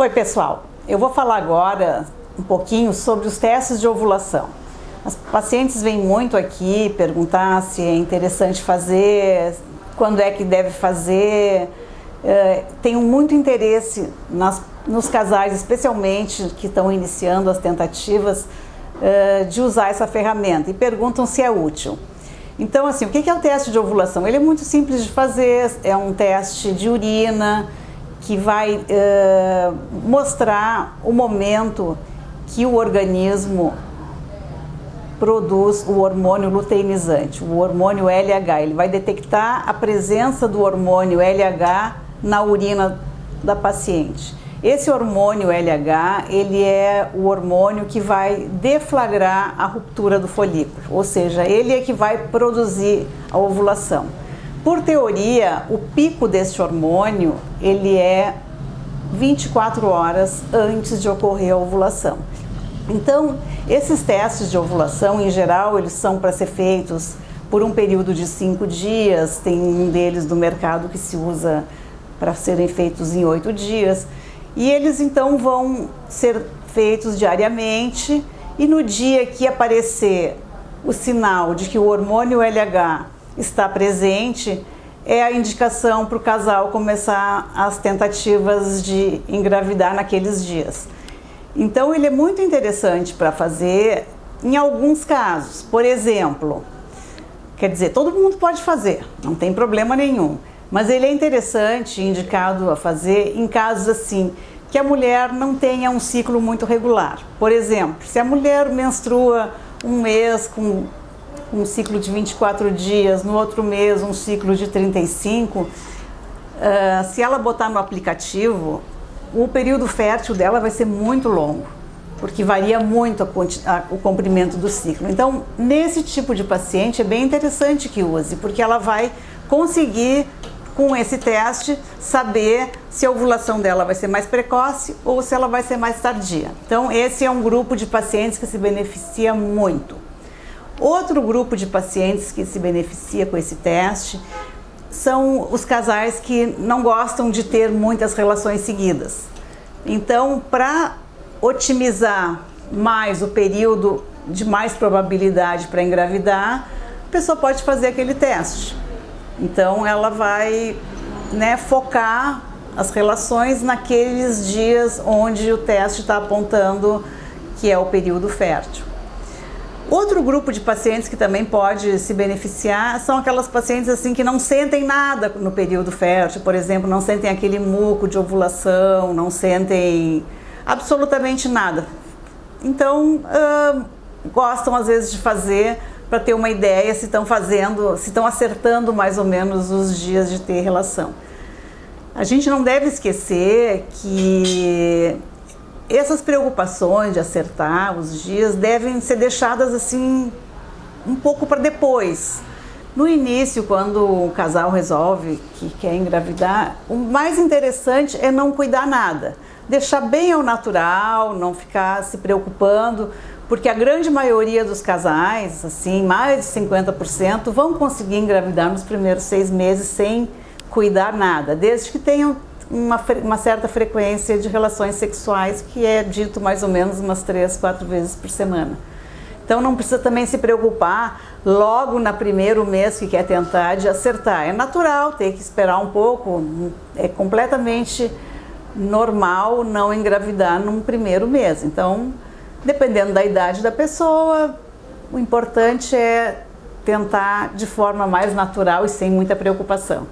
Oi pessoal, eu vou falar agora um pouquinho sobre os testes de ovulação. As pacientes vêm muito aqui perguntar se é interessante fazer, quando é que deve fazer. Tenho muito interesse nos casais, especialmente que estão iniciando as tentativas de usar essa ferramenta e perguntam se é útil. Então, assim, o que é o teste de ovulação? Ele é muito simples de fazer, é um teste de urina que vai mostrar o momento que o organismo produz o hormônio luteinizante, o hormônio LH. Ele vai detectar a presença do hormônio LH na urina da paciente. Esse hormônio LH, ele é o hormônio que vai deflagrar a ruptura do folículo, ou seja, ele é que vai produzir a ovulação. Por teoria, o pico desse hormônio, ele é 24 horas antes de ocorrer a ovulação. Então, esses testes de ovulação, em geral, eles são para ser feitos por um período de 5 dias, tem um deles do mercado que se usa para serem feitos em 8 dias, e eles então vão ser feitos diariamente, e no dia que aparecer o sinal de que o hormônio LH está presente, é a indicação para o casal começar as tentativas de engravidar naqueles dias. Então ele é muito interessante para fazer em alguns casos. Por exemplo, quer dizer, todo mundo pode fazer, não tem problema nenhum. Mas ele é interessante, indicado a fazer em casos assim, que a mulher não tenha um ciclo muito regular. Por exemplo, se a mulher menstrua um mês com um ciclo de 24 dias, no outro mês um ciclo de 35, se ela botar no aplicativo, o período fértil dela vai ser muito longo, porque varia muito o comprimento do ciclo. Então, nesse tipo de paciente é bem interessante que use, porque ela vai conseguir, com esse teste, saber se a ovulação dela vai ser mais precoce ou se ela vai ser mais tardia. Então, esse é um grupo de pacientes que se beneficia muito. Outro grupo de pacientes que se beneficia com esse teste são os casais que não gostam de ter muitas relações seguidas. Então, para otimizar mais o período de mais probabilidade para engravidar, a pessoa pode fazer aquele teste. Então, ela vai, focar as relações naqueles dias onde o teste está apontando que é o período fértil. Outro grupo de pacientes que também pode se beneficiar são aquelas pacientes assim que não sentem nada no período fértil, por exemplo, não sentem aquele muco de ovulação, não sentem absolutamente nada. Então, gostam às vezes de fazer para ter uma ideia se estão acertando mais ou menos os dias de ter relação. A gente não deve esquecer que essas preocupações de acertar os dias devem ser deixadas assim um pouco para depois. No início, quando o casal resolve que quer engravidar, o mais interessante é não cuidar nada. Deixar bem ao natural, não ficar se preocupando, porque a grande maioria dos casais, assim, mais de 50%, vão conseguir engravidar nos primeiros 6 meses sem cuidar nada, desde que tenham uma certa frequência de relações sexuais, que é dito mais ou menos umas 3, 4 vezes por semana. Então não precisa também se preocupar logo no primeiro mês que quer tentar de acertar. É natural ter que esperar um pouco, é completamente normal não engravidar num primeiro mês. Então, dependendo da idade da pessoa, o importante é tentar de forma mais natural e sem muita preocupação.